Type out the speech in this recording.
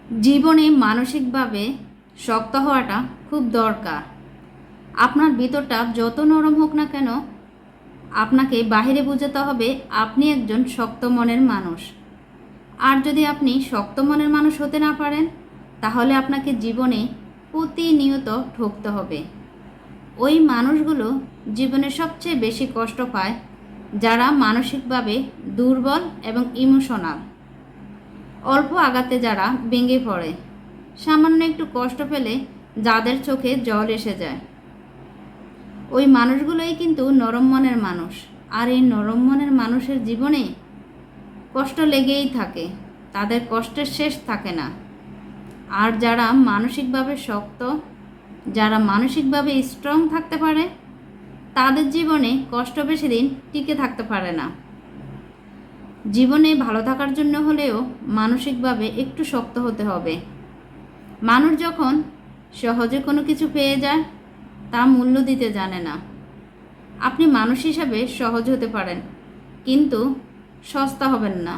জীবনে মানসিকভাবে শক্ত হওয়াটা খুব দরকার। আপনার ভিতরটা যত নরম হোক না কেন, আপনাকে বাহিরে বোঝাতে হবে আপনি একজন শক্ত মনের মানুষ। আর যদি আপনি শক্ত মনের মানুষ হতে না পারেন, তাহলে আপনাকে জীবনে প্রতিনিয়ত ঠকতে হবে। ওই মানুষগুলো জীবনে সবচেয়ে বেশি কষ্ট পায় যারা মানসিকভাবে দুর্বল এবং ইমোশনাল। অল্প আঘাতে যারা ভেঙে পড়ে, সামান্য একটু কষ্ট পেলে যাদের চোখে জল এসে যায়, ওই মানুষগুলোই কিন্তু নরম মনের মানুষ। আর এই নরম মনের মানুষের জীবনে কষ্ট লেগেই থাকে, তাদের কষ্টের শেষ থাকে না। আর যারা মানসিকভাবে শক্ত, যারা মানসিকভাবে স্ট্রং থাকতে পারে, তাদের জীবনে কষ্ট বেশি দিন টিকে থাকতে পারে না। জীবনে ভালো থাকার জন্য হলেও মানসিকভাবে একটু শক্ত হতে হবে। মানুষ যখন সহজে কোনো কিছু পেয়ে যায়, তা মূল্য দিতে জানে না। আপনি মানুষ হিসাবে সহজ হতে পারেন, কিন্তু সস্তা হবেন না।